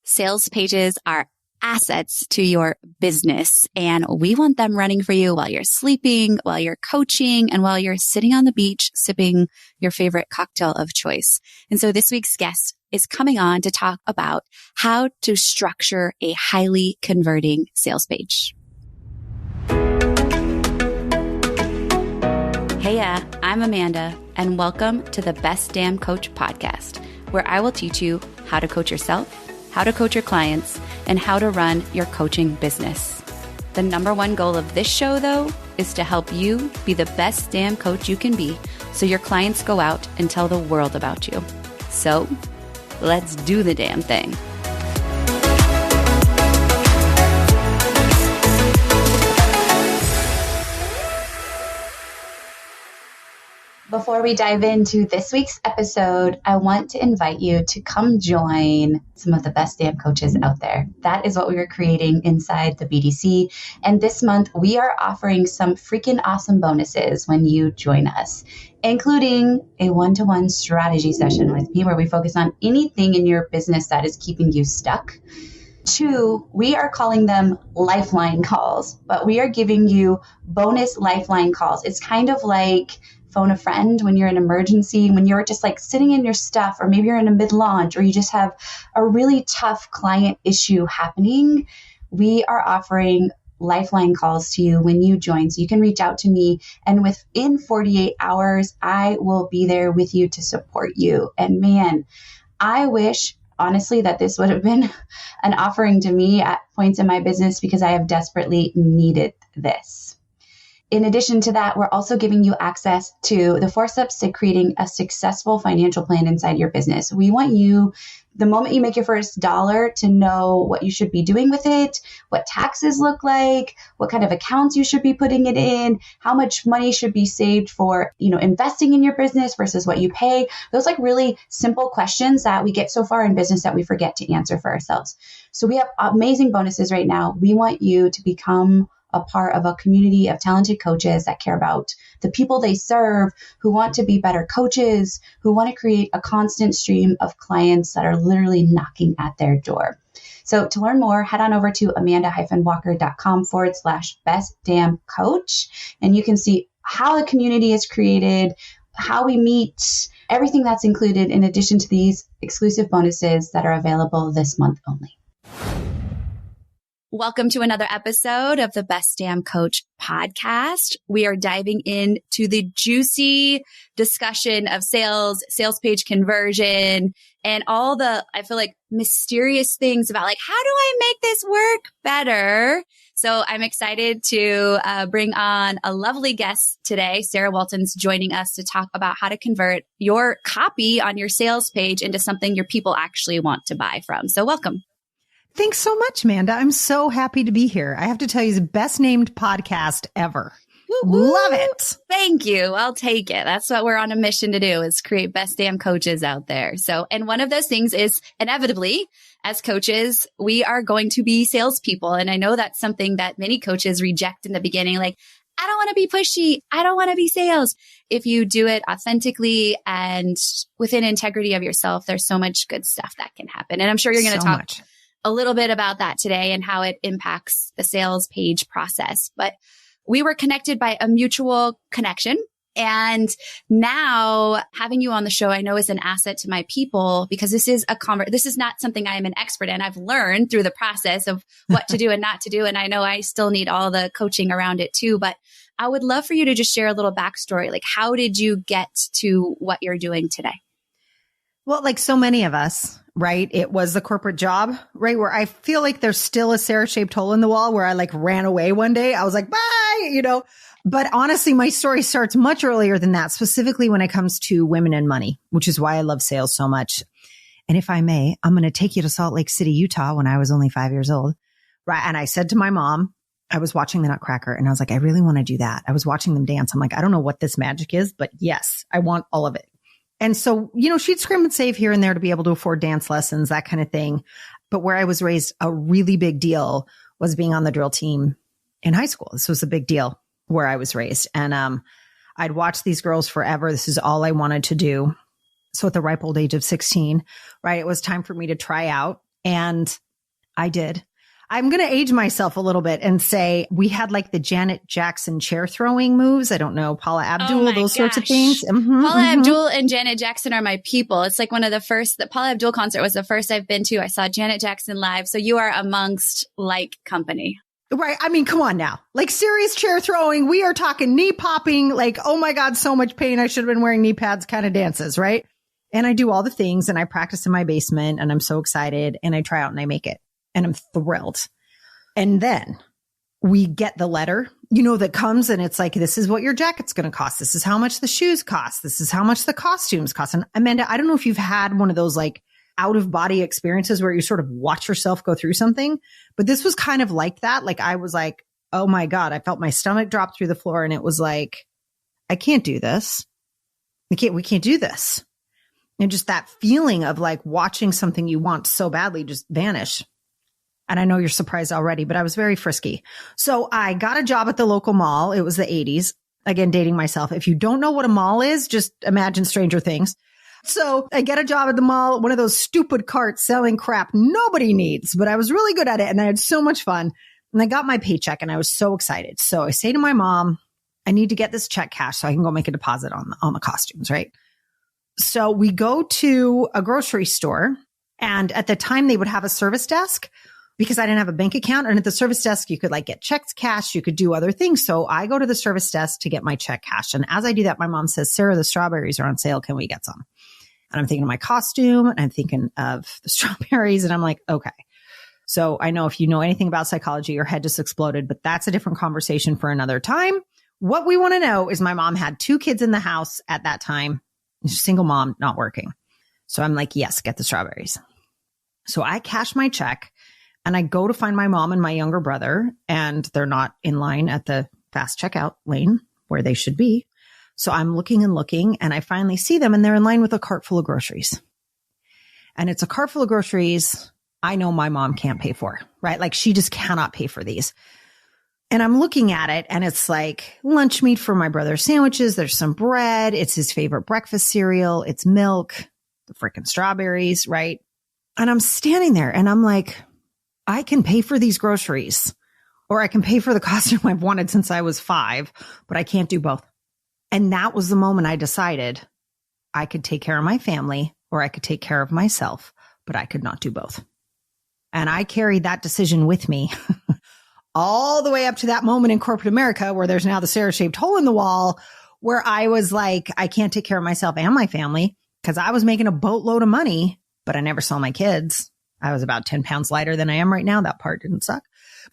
Sales pages are assets to your business, and we want them running for you while you're sleeping, while you're coaching, and while you're sitting on the beach sipping your favorite cocktail of choice. And so this week's guest is coming on to talk about how to structure a highly converting sales page. Hey, I'm Amanda, and welcome to the Best Damn Coach podcast, where I will teach you how to coach yourself, how to coach your clients, and how to run your coaching business. The number one goal of this show, though, is to help you be the best damn coach you can be so your clients go out and tell the world about you. So let's do the damn thing. Before we dive into this week's episode, I want to invite you to come join some of the best damn coaches out there. That is what we are creating inside the BDC. And this month, we are offering some freaking awesome bonuses when you join us, including a one-to-one strategy session with me where we focus on anything in your business that is keeping you stuck. 2, we are calling them lifeline calls, but we are giving you bonus lifeline calls. It's kind of like phone a friend when you're in an emergency, when you're just like sitting in your stuff, or maybe you're in a mid-launch, or you just have a really tough client issue happening. We are offering lifeline calls to you when you join. So you can reach out to me, and within 48 hours, I will be there with you to support you. And man, I wish honestly that this would have been an offering to me at points in my business, because I have desperately needed this. In addition to that, we're also giving you access to the 4 steps to creating a successful financial plan inside your business. We want you, the moment you make your first dollar, to know what you should be doing with it, what taxes look like, what kind of accounts you should be putting it in, how much money should be saved for, investing in your business versus what you pay. Those like really simple questions that we get so far in business that we forget to answer for ourselves. So we have amazing bonuses right now. We want you to become a part of a community of talented coaches that care about the people they serve, who want to be better coaches, who want to create a constant stream of clients that are literally knocking at their door. So to learn more, head on over to amanda-walker.com/bestdamncoach, and you can see how the community is created, how we meet, everything that's included in addition to these exclusive bonuses that are available this month only. Welcome to another episode of the Best Damn Coach podcast. We are diving into the juicy discussion of sales page conversion, and all the, I feel like, mysterious things about like, how do I make this work better? So I'm excited to bring on a lovely guest today. Sarah Walton's joining us to talk about how to convert your copy on your sales page into something your people actually want to buy from. So welcome. Thanks so much, Amanda. I'm so happy to be here. I have to tell you, it's the best named podcast ever. Woo-hoo. Love it. Thank you. I'll take it. That's what we're on a mission to do, is create best damn coaches out there. So, and one of those things is inevitably, as coaches, we are going to be salespeople. And I know that's something that many coaches reject in the beginning. Like, I don't want to be pushy. I don't want to be sales. If you do it authentically and within integrity of yourself, there's so much good stuff that can happen. And I'm sure you're going to talk a little bit about that today and how it impacts the sales page process. But we were connected by a mutual connection. And now having you on the show, I know, is an asset to my people, because this is this is not something I am an expert in. I've learned through the process of what to do and not to do. And I know I still need all the coaching around it too. But I would love for you to just share a little backstory. Like, how did you get to what you're doing today? Well, like so many of us, right? It was the corporate job, right? Where I feel like there's still a Sarah-shaped hole in the wall where I like ran away one day. I was like, bye, But honestly, my story starts much earlier than that, specifically when it comes to women and money, which is why I love sales so much. And if I may, I'm going to take you to Salt Lake City, Utah, when I was only 5 years old. Right. And I said to my mom, I was watching the Nutcracker, and I was like, I really want to do that. I was watching them dance. I'm like, I don't know what this magic is, but yes, I want all of it. And so, she'd scrim and save here and there to be able to afford dance lessons, that kind of thing. But where I was raised, a really big deal was being on the drill team in high school. This was a big deal where I was raised. And I'd watched these girls forever. This is all I wanted to do. So at the ripe old age of 16, right, it was time for me to try out And I did. I'm going to age myself a little bit and say we had like the Janet Jackson chair throwing moves. I don't know, Paula Abdul, those sorts of things. Paula Abdul and Janet Jackson are my people. It's like one of the first, the Paula Abdul concert was the first I've been to. I saw Janet Jackson live. So you are amongst like company. Right. I mean, come on now. Like serious chair throwing. We are talking knee popping, like, oh my God, so much pain. I should have been wearing knee pads kind of dances. Right. And I do all the things and I practice in my basement and I'm so excited and I try out and I make it and I'm thrilled. And then we get the letter, that comes and it's like, this is what your jacket's going to cost. This is how much the shoes cost. This is how much the costumes cost. And Amanda, I don't know if you've had one of those like out of body experiences where you sort of watch yourself go through something, but this was kind of like that. Like I was like, oh my God, I felt my stomach drop through the floor and it was like, I can't do this. We can't do this. And just that feeling of like watching something you want so badly just vanish. And I know you're surprised already, but I was very frisky. So I got a job at the local mall. It was the 80s. Again, dating myself. If you don't know what a mall is, just imagine Stranger Things. So I get a job at the mall, one of those stupid carts selling crap nobody needs, but I was really good at it and I had so much fun. And I got my paycheck and I was so excited. So I say to my mom, I need to get this check cash so I can go make a deposit on the costumes, right? So we go to a grocery store and at the time they would have a service desk because I didn't have a bank account. And at the service desk, you could like get checks cashed. You could do other things. So I go to the service desk to get my check cashed. And as I do that, my mom says, Sarah, the strawberries are on sale. Can we get some? And I'm thinking of my costume and I'm thinking of the strawberries. And I'm like, okay. So I know if you know anything about psychology, your head just exploded, but that's a different conversation for another time. What we want to know is my mom had 2 kids in the house at that time, single mom, not working. So I'm like, yes, get the strawberries. So I cash my check and I go to find my mom and my younger brother, and they're not in line at the fast checkout lane where they should be. So I'm looking and I finally see them and they're in line with a cart full of groceries. And it's a cart full of groceries I know my mom can't pay for, right? Like she just cannot pay for these. And I'm looking at it and it's like lunch meat for my brother's sandwiches. There's some bread. It's his favorite breakfast cereal. It's milk, the freaking strawberries, right? And I'm standing there and I'm like, I can pay for these groceries or I can pay for the costume I've wanted since I was 5, but I can't do both. And that was the moment I decided I could take care of my family or I could take care of myself, but I could not do both. And I carried that decision with me all the way up to that moment in corporate America where there's now the Sarah-shaped hole in the wall where I was like, I can't take care of myself and my family because I was making a boatload of money, but I never saw my kids. I was about 10 pounds lighter than I am right now. That part didn't suck.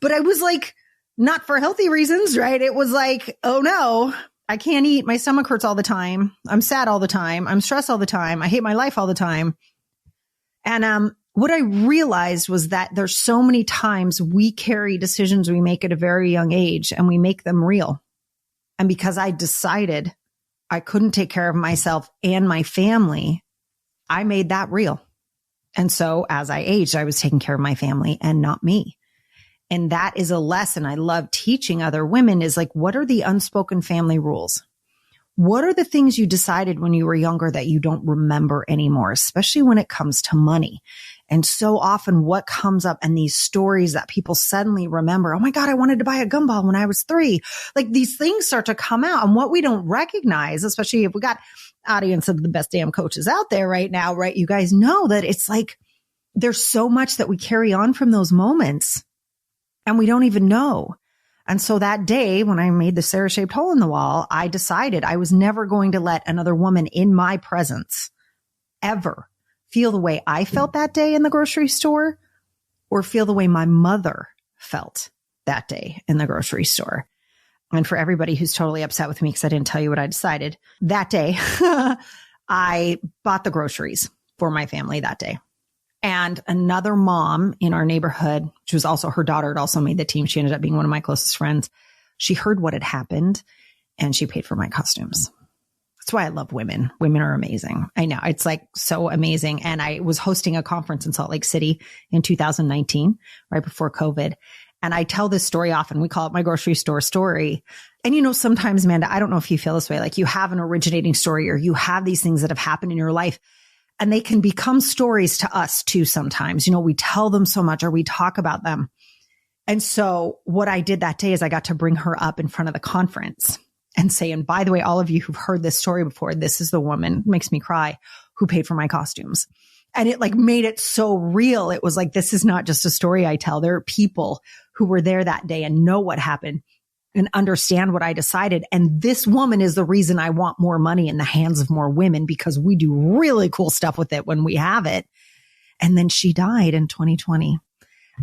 But I was like, not for healthy reasons, right? It was like, oh no, I can't eat. My stomach hurts all the time. I'm sad all the time. I'm stressed all the time. I hate my life all the time. And what I realized was that there's so many times we carry decisions we make at a very young age and we make them real. And because I decided I couldn't take care of myself and my family, I made that real. And so as I aged, I was taking care of my family and not me. And that is a lesson I love teaching other women is like, what are the unspoken family rules? What are the things you decided when you were younger that you don't remember anymore, especially when it comes to money? And so often what comes up and these stories that people suddenly remember, oh my God, I wanted to buy a gumball when I was 3. Like these things start to come out and what we don't recognize, especially if we got audience of the best damn coaches out there right now, right? You guys know that it's like, there's so much that we carry on from those moments and we don't even know. And so that day when I made the Sarah-shaped hole in the wall, I decided I was never going to let another woman in my presence ever feel the way I felt that day in the grocery store or feel the way my mother felt that day in the grocery store. And for everybody who's totally upset with me because I didn't tell you what I decided that day, I bought the groceries for my family that day. And another mom in our neighborhood, which was also her daughter, had also made the team. She ended up being one of my closest friends. She heard what had happened and she paid for my costumes. That's why I love women. Women are amazing. I know. It's like so amazing. And I was hosting a conference in Salt Lake City in 2019, right before COVID. And I tell this story often. We call it my grocery store story. And you know, sometimes, Amanda, I don't know if you feel this way, like you have an originating story or you have these things that have happened in your life. And they can become stories to us too sometimes. We tell them so much or we talk about them. And so what I did that day is I got to bring her up in front of the conference and say, and by the way, all of you who've heard this story before, this is the woman, makes me cry, who paid for my costumes. And it made it so real. It was like, this is not just a story I tell. There are people who were there that day and know what happened and understand what I decided. And this woman is the reason I want more money in the hands of more women, because we do really cool stuff with it when we have it. And then she died in 2020.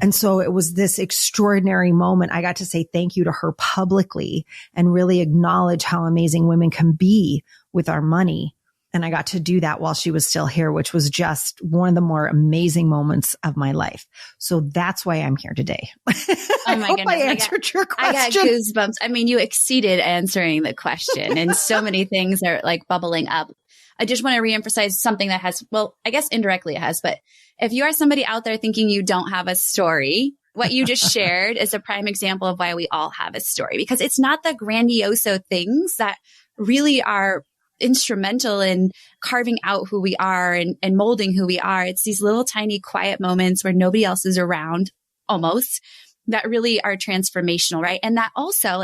And so it was this extraordinary moment. I got to say thank you to her publicly and really acknowledge how amazing women can be with our money. And I got to do that while she was still here, which was just one of the more amazing moments of my life. So that's why I'm here today. Oh my goodness. I answered your question. I got goosebumps. I mean, you exceeded answering the question and so many things are bubbling up. I just want to reemphasize something that has, well, I guess indirectly it has, but if you are somebody out there thinking you don't have a story, what you just shared is a prime example of why we all have a story, because it's not the grandioso things that really are instrumental in carving out who we are and molding who we are. It's these little tiny quiet moments where nobody else is around almost that really are transformational, right? And that also,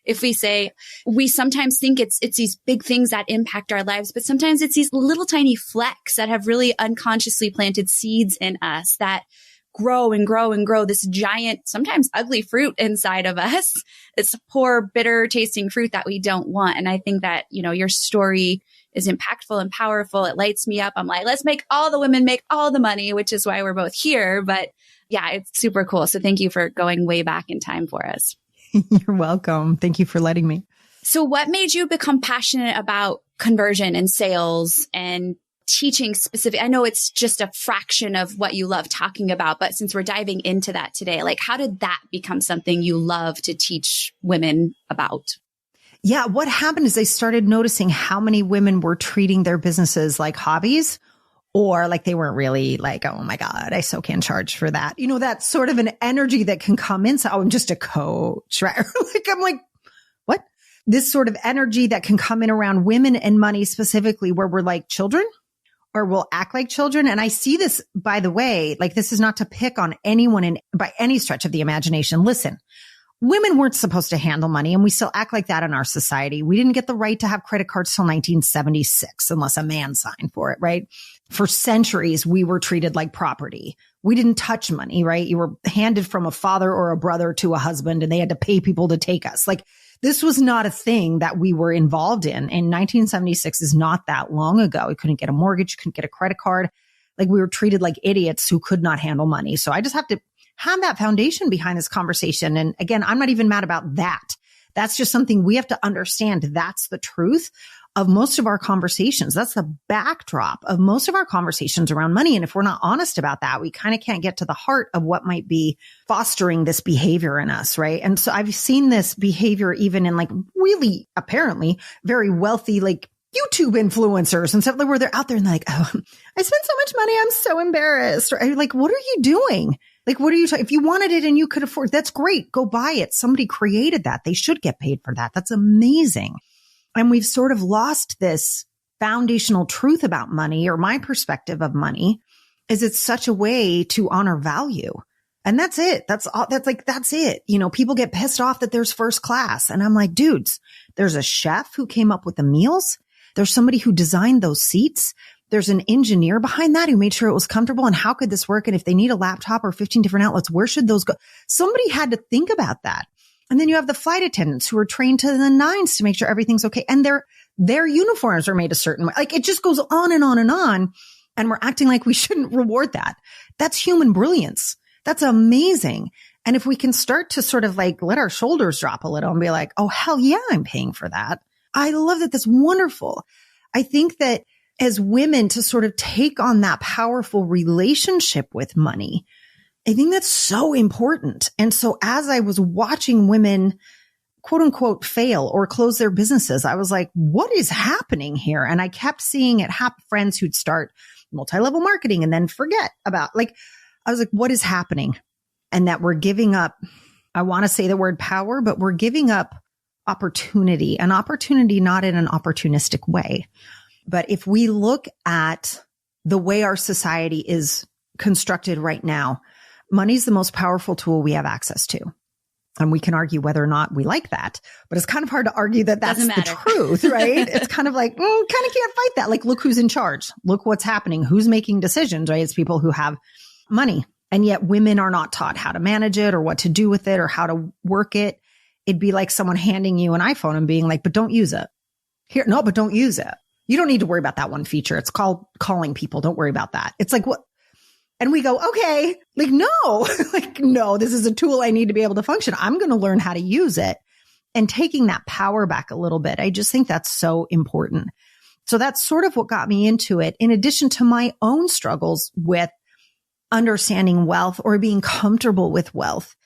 if we say, we sometimes think it's these big things that impact our lives, but sometimes it's these little tiny flecks that have really unconsciously planted seeds in us that grow and grow and grow this giant, sometimes ugly fruit inside of us. It's poor, bitter tasting fruit that we don't want. And I think that, your story is impactful and powerful. It lights me up. I'm like, let's make all the women make all the money, which is why we're both here. But yeah, it's super cool. So thank you for going way back in time for us. You're welcome. Thank you for letting me. So what made you become passionate about conversion and sales and teaching specific? I know it's just a fraction of what you love talking about, but since we're diving into that today, how did that become something you love to teach women about? Yeah. What happened is I started noticing how many women were treating their businesses like hobbies, or they weren't really oh my God, I so can't charge for that. That sort of an energy that can come in. So I'm just a coach, right? I'm like, what? This sort of energy that can come in around women and money specifically, where we're like children, or we'll act like children. And I see this, by the way, this is not to pick on anyone by any stretch of the imagination. Listen, women weren't supposed to handle money, and we still act like that in our society. We didn't get the right to have credit cards till 1976, unless a man signed for it, right? For centuries, we were treated like property. We didn't touch money, right? You were handed from a father or a brother to a husband, and they had to pay people to take us. This was not a thing that we were involved in. And 1976 is not that long ago. We couldn't get a mortgage, couldn't get a credit card. We were treated like idiots who could not handle money. So I just have to have that foundation behind this conversation. And again, I'm not even mad about that. That's just something we have to understand. That's the truth of most of our conversations. That's the backdrop of most of our conversations around money. And if we're not honest about that, we kind of can't get to the heart of what might be fostering this behavior in us, right? And so I've seen this behavior even in really apparently very wealthy, YouTube influencers and stuff, where they're out there and they're like, oh, I spent so much money, I'm so embarrassed. Or what are you doing? What are you talking? If you wanted it and you could afford, that's great. Go buy it. Somebody created that. They should get paid for that. That's amazing. And we've sort of lost this foundational truth about money, or my perspective of money is it's such a way to honor value. And that's it. That's all. That's it. People get pissed off that there's first class. And I'm like, dudes, there's a chef who came up with the meals. There's somebody who designed those seats. There's an engineer behind that who made sure it was comfortable. And how could this work? And if they need a laptop or 15 different outlets, where should those go? Somebody had to think about that. And then you have the flight attendants who are trained to the nines to make sure everything's okay. And their uniforms are made a certain way. It just goes on and on and on. And we're acting like we shouldn't reward that. That's human brilliance. That's amazing. And if we can start to sort of let our shoulders drop a little and be like, oh, hell yeah, I'm paying for that. I love that. That's wonderful. I think that as women, to sort of take on that powerful relationship with money, I think that's so important. And so as I was watching women, quote unquote, fail or close their businesses, I was like, what is happening here? And I kept seeing it happen. Friends who'd start multi-level marketing and then forget about, I was like, what is happening? And that we're giving up, I want to say the word power, but we're giving up opportunity, an opportunity not in an opportunistic way. But if we look at the way our society is constructed right now, money is the most powerful tool we have access to. And we can argue whether or not we like that, but it's kind of hard to argue that that's the truth, right? It's kind of like, kind of can't fight that. Like, look who's in charge. Look what's happening. Who's making decisions, right? It's people who have money. And yet women are not taught how to manage it or what to do with it or how to work it. It'd be like someone handing you an iPhone and being like, but don't use it. Here, no, but don't use it. You don't need to worry about that one feature. It's called calling people. Don't worry about that. It's like, what? And we go, okay, like, no, like, no, this is a tool I need to be able to function. I'm going to learn how to use it, and taking that power back a little bit. I just think that's so important. So that's sort of what got me into it, in addition to my own struggles with understanding wealth or being comfortable with wealth.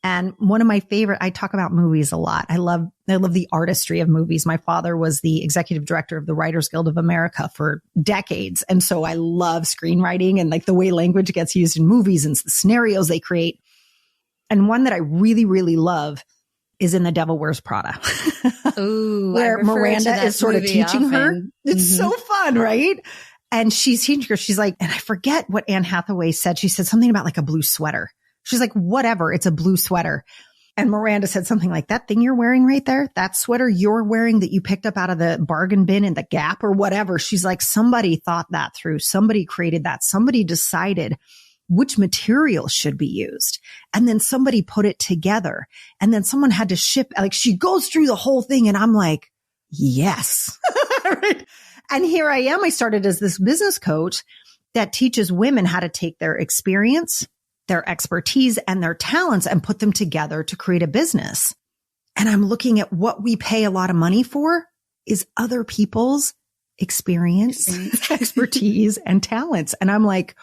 And one of my favorite, I talk about movies a lot. I love the artistry of movies. My father was the executive director of the Writers Guild of America for decades. And so I love screenwriting and like the way language gets used in movies and the scenarios they create. And one that I really, really love is in The Devil Wears Prada. Ooh, where Miranda is sort of teaching her. It's so fun, right? And she's teaching her. She's like, and I forget what Anne Hathaway said. She said something about like a blue sweater. She's like, whatever, it's a blue sweater. And Miranda said something like, that thing you're wearing right there, that sweater you're wearing that you picked up out of the bargain bin in the Gap or whatever. She's like, somebody thought that through. Somebody created that. Somebody decided which material should be used. And then somebody put it together. And then someone had to ship, like, she goes through the whole thing. And I'm like, yes. Right? And here I am. I started as this business coach that teaches women how to take their experience, their expertise, and their talents and put them together to create a business. And I'm looking at what we pay a lot of money for is other people's experience. Expertise, and talents. And I'm like,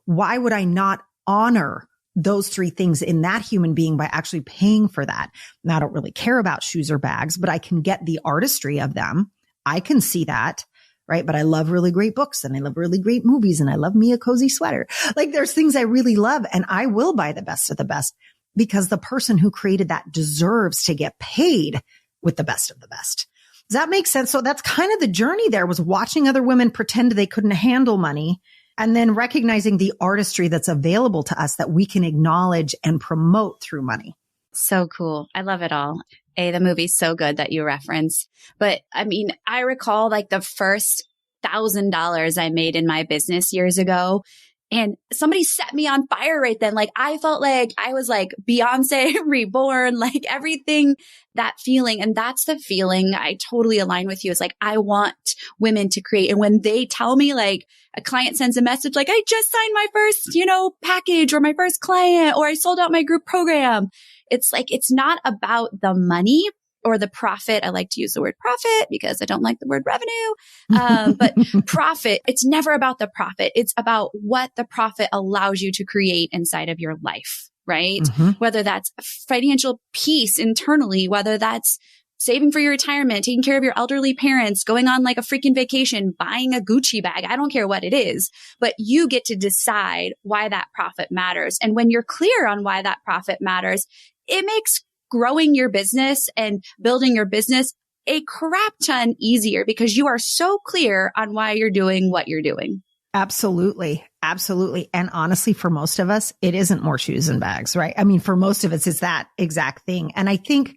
why would I not honor those three things in that human being by actually paying for that? And I don't really care about shoes or bags, but I can get the artistry of them. I can see that. Right. But I love really great books, and I love really great movies, and I love me a cozy sweater. Like, there's things I really love, and I will buy the best of the best because the person who created that deserves to get paid with the best of the best. Does that make sense? So that's kind of the journey there, was watching other women pretend they couldn't handle money, and then recognizing the artistry that's available to us that we can acknowledge and promote through money. So cool. I love it all. The movie's so good that you reference. But I mean, I recall like the first $1,000 I made in my business years ago, and somebody set me on fire right then. Like, I felt like I was like Beyonce reborn, like everything, that feeling. And that's the feeling I totally align with you. It's like, I want women to create. And when they tell me, like, a client sends a message like, I just signed my first, package, or my first client, or I sold out my group program. It's like, it's not about the money or the profit. I like to use the word profit because I don't like the word revenue. But profit, it's never about the profit. It's about what the profit allows you to create inside of your life, right? Mm-hmm. Whether that's financial peace internally, whether that's saving for your retirement, taking care of your elderly parents, going on like a freaking vacation, buying a Gucci bag. I don't care what it is, but you get to decide why that profit matters. And when you're clear on why that profit matters, it makes growing your business and building your business a crap ton easier because you are so clear on why you're doing what you're doing. Absolutely. Absolutely. And honestly, for most of us, it isn't more shoes and bags, right? I mean, for most of us, it's that exact thing. And I think,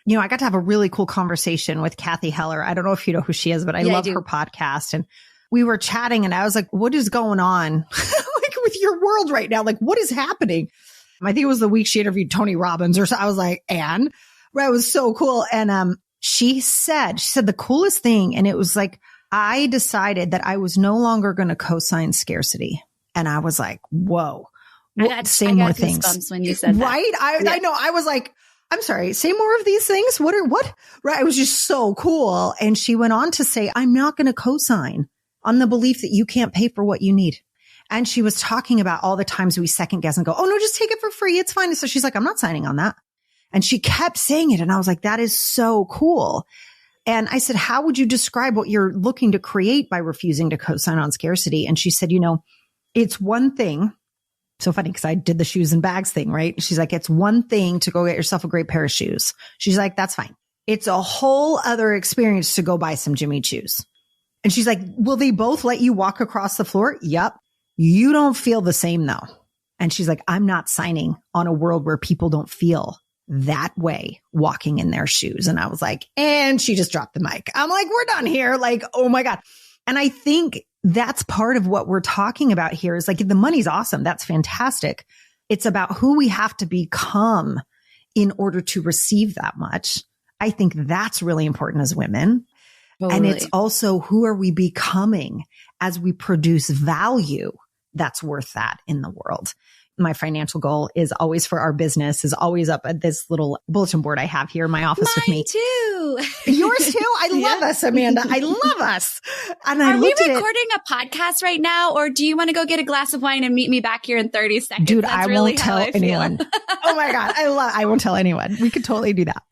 I got to have a really cool conversation with Kathy Heller. I don't know if you know who she is, but I love her podcast. And we were chatting and I was like, what is going on like with your world right now? Like, what is happening? I think it was the week she interviewed Tony Robbins or so. I was like, Anne, right? It was so cool. And she said the coolest thing. And it was like, I decided that I was no longer going to co-sign scarcity. And I was like, whoa, say more things. When you said that. Right? I know. I was like, I'm sorry, say more of these things. What? Right. It was just so cool. And she went on to say, I'm not going to co-sign on the belief that you can't pay for what you need. And she was talking about all the times we second guess and go, oh no, just take it for free. It's fine. So she's like, I'm not signing on that. And she kept saying it. And I was like, that is so cool. And I said, how would you describe what you're looking to create by refusing to co-sign on scarcity? And she said, it's one thing. So funny because I did the shoes and bags thing, right? She's like, it's one thing to go get yourself a great pair of shoes. She's like, that's fine. It's a whole other experience to go buy some Jimmy Choos. And she's like, will they both let you walk across the floor? Yep. You don't feel the same though. And she's like, I'm not signing on a world where people don't feel that way walking in their shoes. And I was like, and she just dropped the mic. I'm like, we're done here. Like, oh my God. And I think that's part of what we're talking about here is like, the money's awesome. That's fantastic. It's about who we have to become in order to receive that much. I think that's really important as women. Totally. And it's also who are we becoming as we produce value that's worth that in the world. My financial goal is always for our business is always up at this little bulletin board I have here in my office with me. Too. Yours too? I love us, Amanda. I love us. And Are we recording a podcast right now? Or do you want to go get a glass of wine and meet me back here in 30 seconds? Dude, I won't tell anyone. Oh my God. I won't tell anyone. We could totally do that.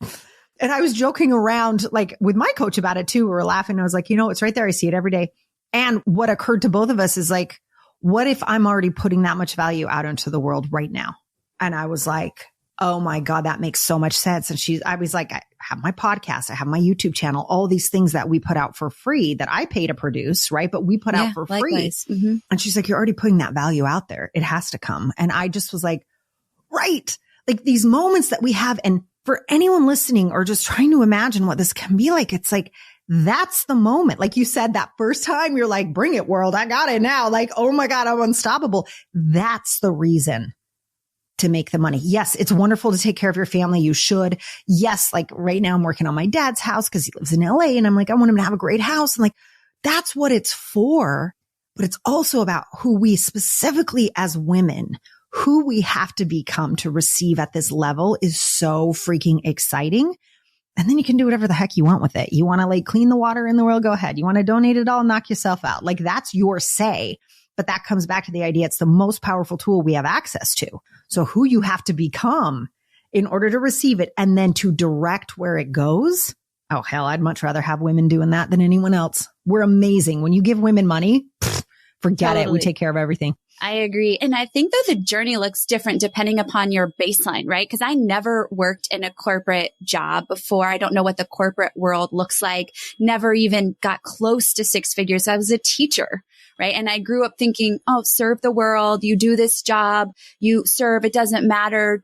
And I was joking around like with my coach about it too. We were laughing. I was like, it's right there. I see it every day. And what occurred to both of us is like, what if I'm already putting that much value out into the world right now? And I was like, oh my God, that makes so much sense. And I was like, I have my podcast, I have my YouTube channel, all these things that we put out for free that I pay to produce, right? But we put out for free. Mm-hmm. And she's like, you're already putting that value out there. It has to come. And I just was like, right. Like these moments that we have. And for anyone listening or just trying to imagine what this can be like, it's like, that's the moment. Like you said, that first time you're like, bring it world. I got it now. Like, oh my God, I'm unstoppable. That's the reason to make the money. Yes, it's wonderful to take care of your family. You should. Yes. Like right now I'm working on my dad's house because he lives in LA and I'm like, I want him to have a great house. And like, that's what it's for. But it's also about who we specifically as women, who we have to become to receive at this level is so freaking exciting. And then you can do whatever the heck you want with it. You want to like clean the water in the world? Go ahead. You want to donate it all? Knock yourself out. Like that's your say. But that comes back to the idea. It's the most powerful tool we have access to. So who you have to become in order to receive it and then to direct where it goes. Oh, hell, I'd much rather have women doing that than anyone else. We're amazing. When you give women money, forget it. We take care of everything. I agree. And I think though the journey looks different depending upon your baseline, right? Because I never worked in a corporate job before. I don't know what the corporate world looks like. Never even got close to six figures. I was a teacher, right? And I grew up thinking, oh, serve the world. You do this job, you serve. It doesn't matter,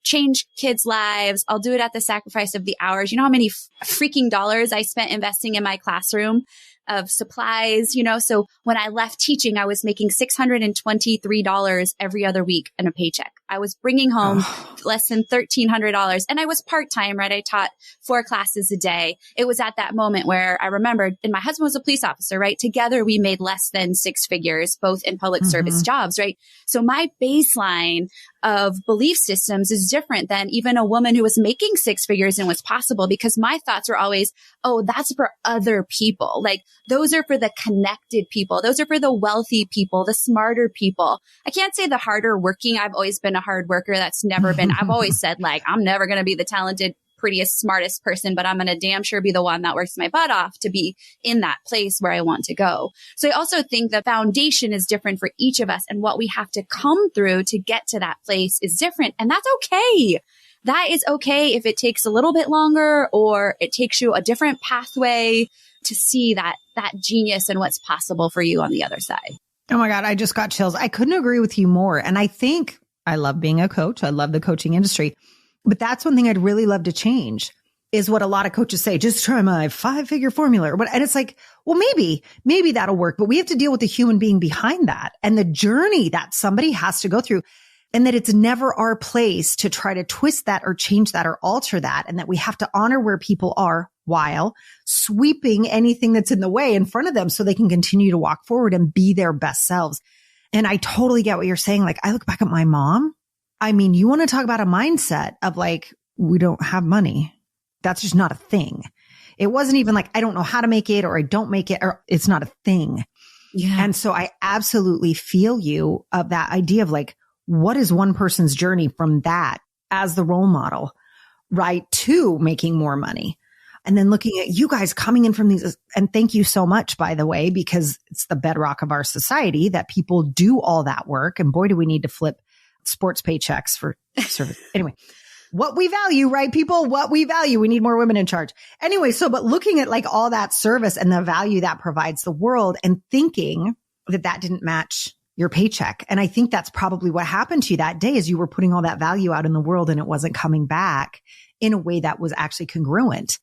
change kids' lives. I'll do it at the sacrifice of the hours. You know how many freaking dollars I spent investing in my classroom of supplies, So when I left teaching, I was making $623 every other week in a paycheck. I was bringing home less than $1,300 and I was part-time, right? I taught 4 classes a day. It was at that moment where I remembered, and my husband was a police officer, right? Together we made less than 6 figures, both in public service jobs, right? So my baseline of belief systems is different than even a woman who was making 6 figures and was possible, because my thoughts were always, oh, that's for other people. Like those are for the connected people. Those are for the wealthy people, the smarter people. I can't say the harder working. I've always been a hard worker. That's never been, I've always said like, I'm never going to be the talented, prettiest, smartest person, but I'm going to damn sure be the one that works my butt off to be in that place where I want to go. So I also think the foundation is different for each of us, and what we have to come through to get to that place is different. And that's okay. That is okay if it takes a little bit longer or it takes you a different pathway to see that genius and what's possible for you on the other side. Oh my God, I just got chills. I couldn't agree with you more. And I think I love being a coach. I love the coaching industry. But that's one thing I'd really love to change is what a lot of coaches say, just try my 5-figure formula. And it's like, well, maybe that'll work, but we have to deal with the human being behind that and the journey that somebody has to go through, and that it's never our place to try to twist that or change that or alter that. And that we have to honor where people are while sweeping anything that's in the way in front of them so they can continue to walk forward and be their best selves. And I totally get what you're saying. Like I look back at my mom. I mean, you want to talk about a mindset of like, we don't have money. That's just not a thing. It wasn't even like, I don't know how to make it or I don't make it or it's not a thing. Yeah. And so I absolutely feel you of that idea of like, what is one person's journey from that as the role model, right, to making more money? And then looking at you guys coming in from these, and thank you so much, by the way, because it's the bedrock of our society that people do all that work. And boy, do we need to flip sports paychecks for service. Anyway, what we value, right? People, what we value. We need more women in charge. Anyway, but looking at like all that service and the value that provides the world and thinking that didn't match your paycheck. And I think that's probably what happened to you that day is you were putting all that value out in the world and it wasn't coming back in a way that was actually congruent.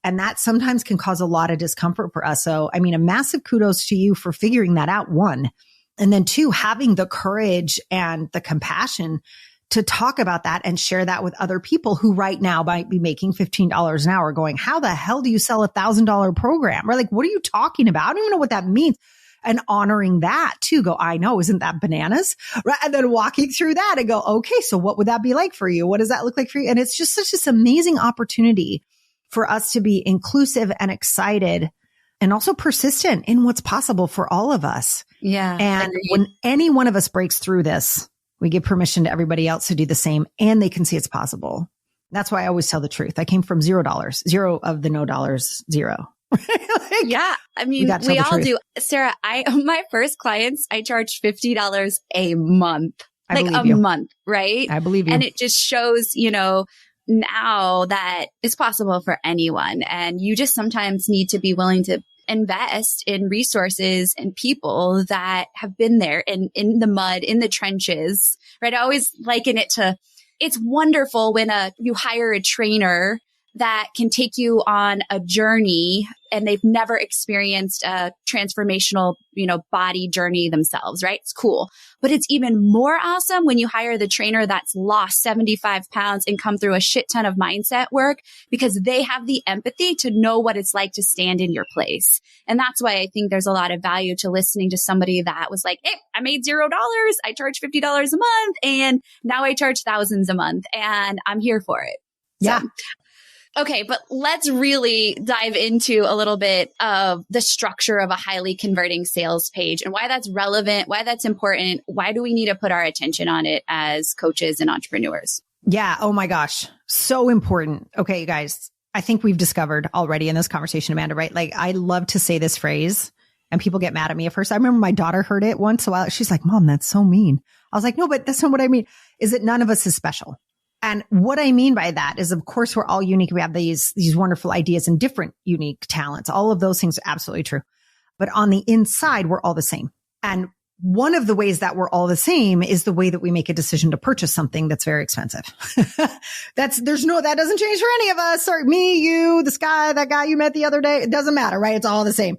And that sometimes can cause a lot of discomfort for us. So, I mean, a massive kudos to you for figuring that out, one. And then two, having the courage and the compassion to talk about that and share that with other people who right now might be making $15 an hour going, how the hell do you sell $1,000 program? Right? Like, what are you talking about? I don't even know what that means. And honoring that too, go, I know, isn't that bananas? Right? And then walking through that and go, okay, so what would that be like for you? What does that look like for you? And it's just such this amazing opportunity for us to be inclusive and excited and also persistent in what's possible for all of us. Yeah. And when any one of us breaks through this, we give permission to everybody else to do the same and they can see it's possible. That's why I always tell the truth. I came from $0, zero of the no dollars, zero. Yeah. I mean, we all do. Sarah, my first clients, I charged $50 a month, month, right? I believe you. And it just shows, now that it's possible for anyone. And you just sometimes need to be willing to invest in resources and people that have been there in the mud, in the trenches, right? I always liken it to, it's wonderful when you hire a trainer that can take you on a journey and they've never experienced a transformational, body journey themselves, right? It's cool. But it's even more awesome when you hire the trainer that's lost 75 pounds and come through a shit ton of mindset work because they have the empathy to know what it's like to stand in your place. And that's why I think there's a lot of value to listening to somebody that was like, hey, I made $0. I charge $50 a month and now I charge thousands a month and I'm here for it. Yeah. So, okay, but let's really dive into a little bit of the structure of a highly converting sales page and why that's relevant, why that's important. Why do we need to put our attention on it as coaches and entrepreneurs? Yeah. Oh my gosh. So important. Okay, you guys, I think we've discovered already in this conversation, Amanda, right? Like I love to say this phrase and people get mad at me at first. I remember my daughter heard it once a while. She's like, Mom, that's so mean. I was like, no, but that's not what I mean. Is that none of us is special. And what I mean by that is, of course, we're all unique. We have these wonderful ideas and different unique talents. All of those things are absolutely true. But on the inside, we're all the same. And one of the ways that we're all the same is the way that we make a decision to purchase something that's very expensive. That doesn't change for any of us, or me, you, this guy, that guy you met the other day. It doesn't matter, right? It's all the same.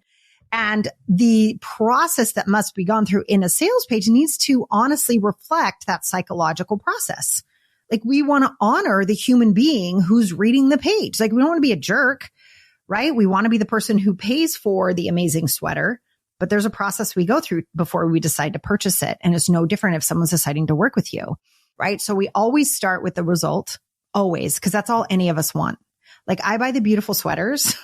And the process that must be gone through in a sales page needs to honestly reflect that psychological process. Like we want to honor the human being who's reading the page. Like we don't want to be a jerk, right? We want to be the person who pays for the amazing sweater, but there's a process we go through before we decide to purchase it. And it's no different if someone's deciding to work with you, right? So we always start with the result, always, because that's all any of us want. Like I buy the beautiful sweaters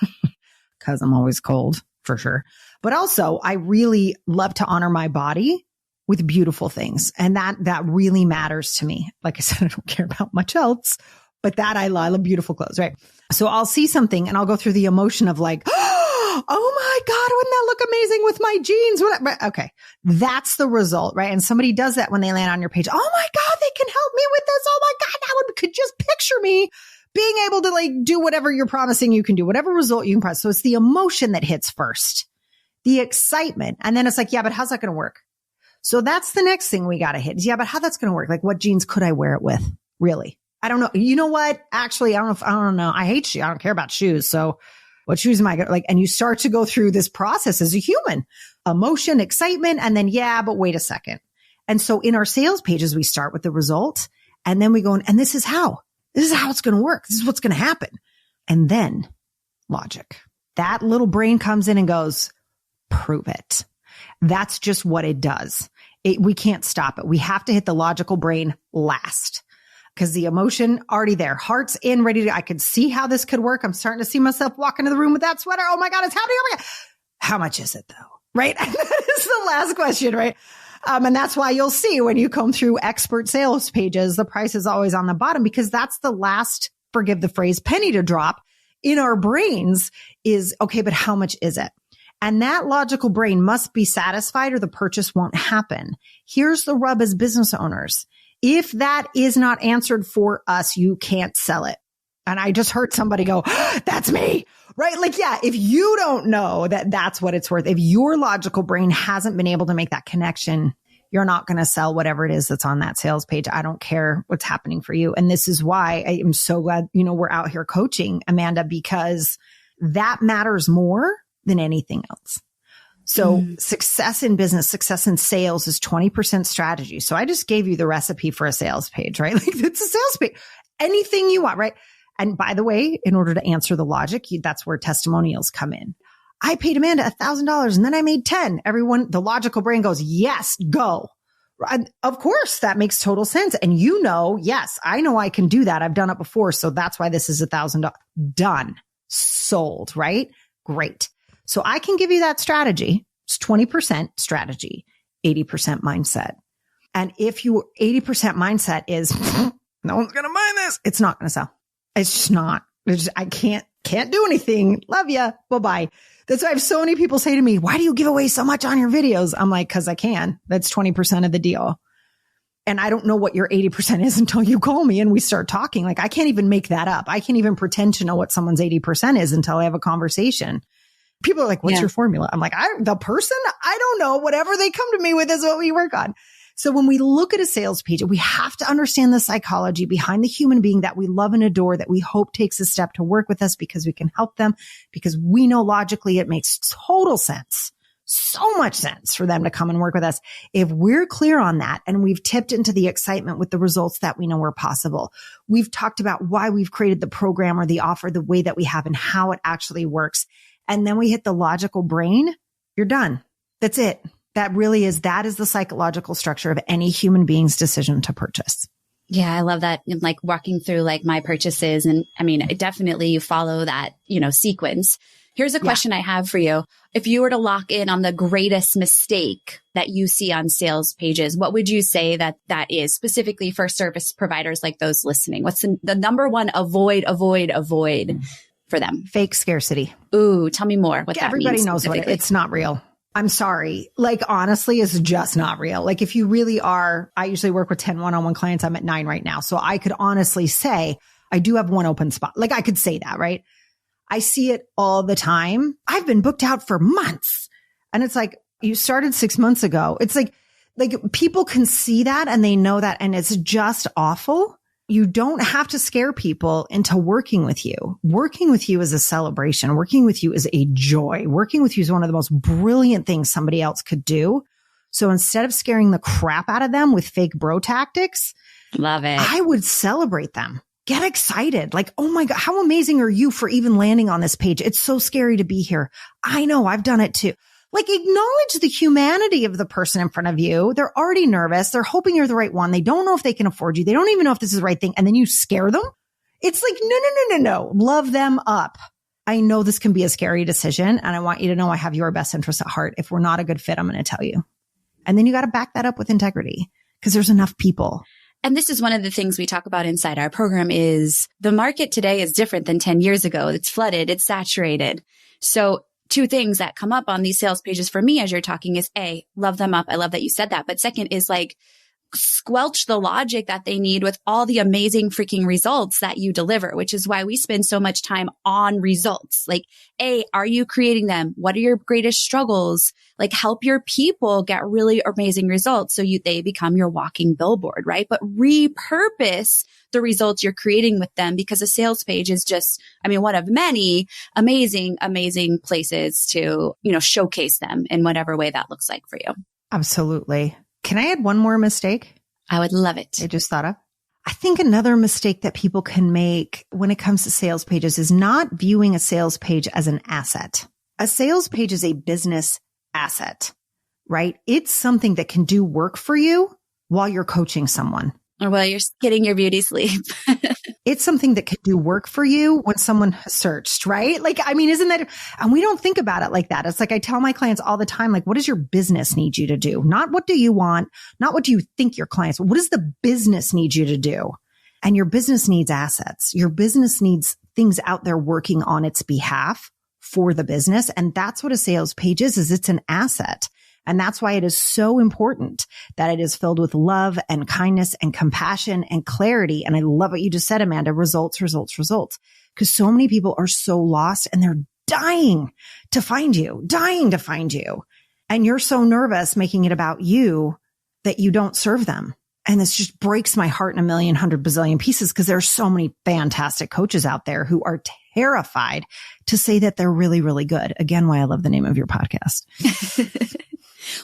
because I'm always cold for sure. But also I really love to honor my body with beautiful things. And that really matters to me. Like I said, I don't care about much else, but that I love beautiful clothes, right? So I'll see something and I'll go through the emotion of like, oh my God, wouldn't that look amazing with my jeans? Okay. That's the result, right? And somebody does that when they land on your page. Oh my God, they can help me with this. Oh my God, could just picture me being able to like do whatever you're promising you can do, whatever result you can press. So it's the emotion that hits first, the excitement. And then it's like, yeah, but how's that going to work? So that's the next thing we got to hit. Yeah, but how that's going to work? Like what jeans could I wear it with? Really? I don't know. You know what? Actually, I don't know. I hate shoes. I don't care about shoes. So what shoes am I going to like? And you start to go through this process as a human, emotion, excitement, and then, yeah, but wait a second. And so in our sales pages, we start with the result and then we go, and this is how it's going to work. This is what's going to happen. And then logic. That little brain comes in and goes, prove it. That's just what it does. We can't stop it. We have to hit the logical brain last because the emotion already there. Heart's in, ready to, I could see how this could work. I'm starting to see myself walk into the room with that sweater. Oh my God, it's happening. Oh my God. How much is it though? Right? That is the last question, right? And that's why you'll see when you comb through expert sales pages, the price is always on the bottom because that's the last, forgive the phrase, penny to drop in our brains is, okay, but how much is it? And that logical brain must be satisfied or the purchase won't happen. Here's the rub as business owners If that is not answered for us, you can't sell it. And I just heard somebody go, that's me, right? Like, yeah, if you don't know that that's what it's worth, if your logical brain hasn't been able to make that connection, you're not going to sell whatever it is that's on that sales page. I don't care what's happening for you. And this is why I am so glad, we're out here coaching, Amanda, because that matters more than anything else. So success in business, success in sales is 20% strategy. So I just gave you the recipe for a sales page, right? Like it's a sales page, anything you want, right? And by the way, in order to answer the logic, that's where testimonials come in. I paid Amanda $1,000 and then I made 10. The logical brain goes, yes, go. And of course, that makes total sense. And yes, I know I can do that. I've done it before. So that's why this is $1,000 done, sold, right? Great. So I can give you that strategy. It's 20% strategy, 80% mindset. And if your 80% mindset is no one's going to buy this, it's not going to sell. It's just not. I can't do anything. Love ya. Bye-bye. That's why I have so many people say to me, why do you give away so much on your videos? I'm like, because I can. That's 20% of the deal. And I don't know what your 80% is until you call me and we start talking. Like I can't even make that up. I can't even pretend to know what someone's 80% is until I have a conversation. People are like, what's your formula? I'm like, I don't know. Whatever they come to me with is what we work on. So when we look at a sales page, we have to understand the psychology behind the human being that we love and adore, that we hope takes a step to work with us because we can help them, because we know logically it makes total sense, so much sense for them to come and work with us. If we're clear on that and we've tipped into the excitement with the results that we know are possible, we've talked about why we've created the program or the offer the way that we have and how it actually works. And then we hit the logical brain, you're done. That's it. That is the psychological structure of any human being's decision to purchase. Yeah, I love that. Like walking through like my purchases. And I mean, definitely you follow that, sequence. Here's a question I have for you. If you were to lock in on the greatest mistake that you see on sales pages, what would you say that is specifically for service providers like those listening? What's the number one avoid for them? Fake scarcity. Ooh, tell me more what that means. Everybody knows what it's not real. I'm sorry. Like, honestly, it's just not real. Like, if you really are, I usually work with 10 one-on-one clients. I'm at 9 right now. So I could honestly say I do have one open spot. Like, I could say that, right? I see it all the time. I've been booked out for months. And it's like, you started 6 months ago. It's like people can see that and they know that. And it's just awful. You don't have to scare people into working with you. Working with you is a celebration. Working with you is a joy. Working with you is one of the most brilliant things somebody else could do. So instead of scaring the crap out of them with fake bro tactics, love it. I would celebrate them. Get excited. Like, oh my God, how amazing are you for even landing on this page? It's so scary to be here. I know, I've done it too. Like, acknowledge the humanity of the person in front of you. They're already nervous. They're hoping you're the right one. They don't know if they can afford you. They don't even know if this is the right thing. And then you scare them. It's like, no. Love them up. I know this can be a scary decision. And I want you to know I have your best interest at heart. If we're not a good fit, I'm going to tell you. And then you got to back that up with integrity because there's enough people. And this is one of the things we talk about inside our program is the market today is different than 10 years ago. It's flooded. It's saturated. So two things that come up on these sales pages for me as you're talking is A, love them up. I love that you said that. But second is like squelch the logic that they need with all the amazing freaking results that you deliver, which is why we spend so much time on results. Like, A, are you creating them? What are your greatest struggles? Like, help your people get really amazing results so they become your walking billboard, right? But repurpose the results you're creating with them because a sales page is just, one of many amazing, amazing places to, showcase them in whatever way that looks like for you. Absolutely. Can I add one more mistake? I would love it. I just thought of. I think another mistake that people can make when it comes to sales pages is not viewing a sales page as an asset. A sales page is a business asset, right? It's something that can do work for you while you're coaching someone. Or while you're getting your beauty sleep. It's something that can do work for you when someone has searched, right? Like, isn't that, and we don't think about it like that. It's like, I tell my clients all the time, like, what does your business need you to do? Not what do you want? Not what do you think your clients, what does the business need you to do? And your business needs assets. Your business needs things out there working on its behalf for the business. And that's what a sales page is it's an asset. And that's why it is so important that it is filled with love and kindness and compassion and clarity. And I love what you just said, Amanda, results, results, results. Because so many people are so lost and they're dying to find you. And you're so nervous making it about you that you don't serve them. And this just breaks my heart in a million, 100 bazillion pieces because there are so many fantastic coaches out there who are terrified to say that they're really, really good. Again, why I love the name of your podcast.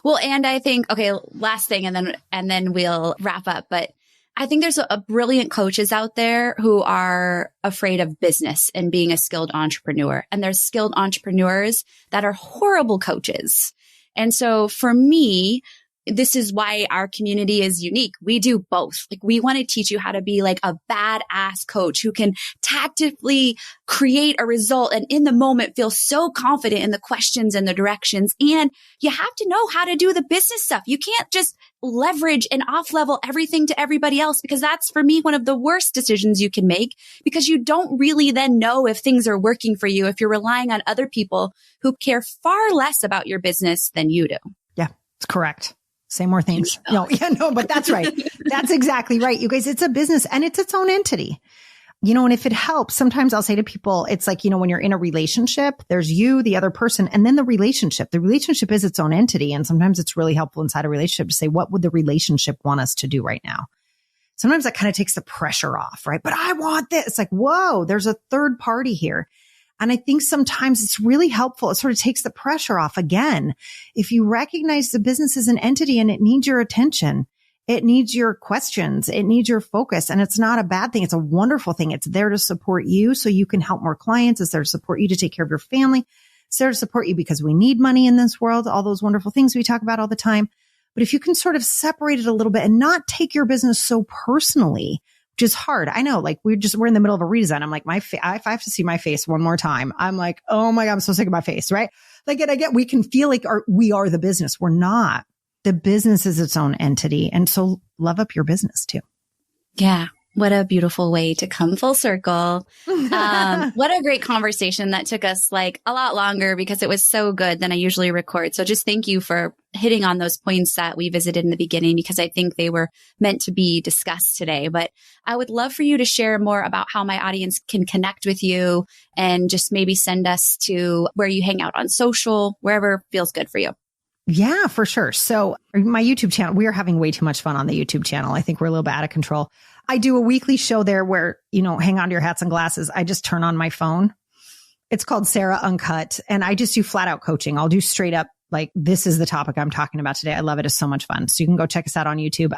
Well, and I think, okay, last thing, and then we'll wrap up. But I think there's a brilliant coaches out there who are afraid of business and being a skilled entrepreneur. And there's skilled entrepreneurs that are horrible coaches. And so for me, this is why our community is unique. We do both. Like, we want to teach you how to be like a badass coach who can tactically create a result and in the moment feel so confident in the questions and the directions. And you have to know how to do the business stuff. You can't just leverage and off level everything to everybody else, because that's, for me, one of the worst decisions you can make, because you don't really then know if things are working for you if you're relying on other people who care far less about your business than you do. Yeah, it's correct. Say more things. No, but that's right. That's exactly right. You guys, it's a business and it's its own entity. And if it helps, sometimes I'll say to people, it's like, when you're in a relationship, there's you, the other person, and then the relationship. The relationship is its own entity. And sometimes it's really helpful inside a relationship to say, what would the relationship want us to do right now? Sometimes that kind of takes the pressure off, right? But I want this. It's like, whoa, there's a third party here. And I think sometimes it's really helpful. It sort of takes the pressure off again. If you recognize the business is an entity and it needs your attention, it needs your questions, it needs your focus. And it's not a bad thing. It's a wonderful thing. It's there to support you so you can help more clients. It's there to support you to take care of your family. It's there to support you because we need money in this world, all those wonderful things we talk about all the time. But if you can sort of separate it a little bit and not take your business so personally, which is hard. I know, like we're in the middle of a redesign. I'm like, if I have to see my face one more time, I'm like, oh my God, I'm so sick of my face, right? Like, and again, we can feel like we are the business. We're not. The business is its own entity. And so love up your business too. Yeah. What a beautiful way to come full circle. What a great conversation that took us like a lot longer because it was so good than I usually record. So just thank you for hitting on those points that we visited in the beginning, because I think they were meant to be discussed today. But I would love for you to share more about how my audience can connect with you and just maybe send us to where you hang out on social, wherever feels good for you. Yeah, for sure. So my YouTube channel, we are having way too much fun on the YouTube channel. I think we're a little bit out of control. I do a weekly show there where, hang on to your hats and glasses. I just turn on my phone. It's called Sarah Uncut. And I just do flat out coaching. I'll do straight up, like, this is the topic I'm talking about today. I love it. It's so much fun. So you can go check us out on YouTube.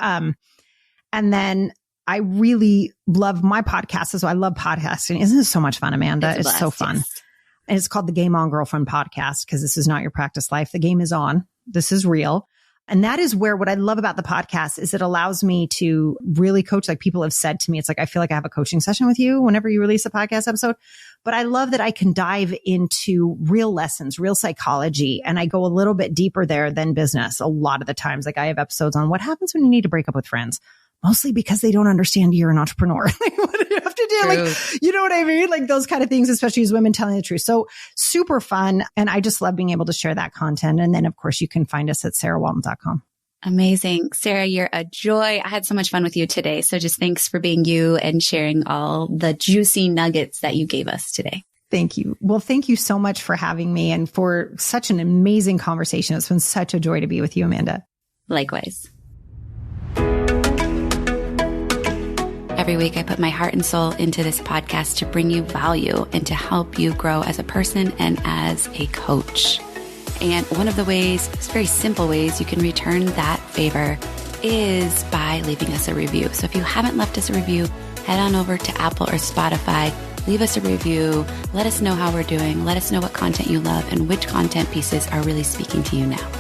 And then I really love my podcast. So I love podcasting. Isn't this so much fun, Amanda? It's so fun. Yes. And it's called the Game On Girlfriend podcast, because this is not your practice life. The game is on. This is real. And that is where what I love about the podcast is it allows me to really coach. Like, people have said to me, it's like, I feel like I have a coaching session with you whenever you release a podcast episode. But I love that I can dive into real lessons, real psychology. And I go a little bit deeper there than business. A lot of the times, like, I have episodes on what happens when you need to break up with friends. Mostly because they don't understand you're an entrepreneur. Like, what do you have to do? True. Like, you know what I mean? Like, those kind of things, especially as women telling the truth. So super fun. And I just love being able to share that content. And then, of course, you can find us at sarahwalton.com. Amazing. Sarah, you're a joy. I had so much fun with you today. So just thanks for being you and sharing all the juicy nuggets that you gave us today. Thank you. Well, thank you so much for having me and for such an amazing conversation. It's been such a joy to be with you, Amanda. Likewise. Every week, I put my heart and soul into this podcast to bring you value and to help you grow as a person and as a coach. And one of the ways, very simple ways you can return that favor is by leaving us a review. So if you haven't left us a review, head on over to Apple or Spotify, leave us a review, let us know how we're doing, let us know what content you love and which content pieces are really speaking to you now.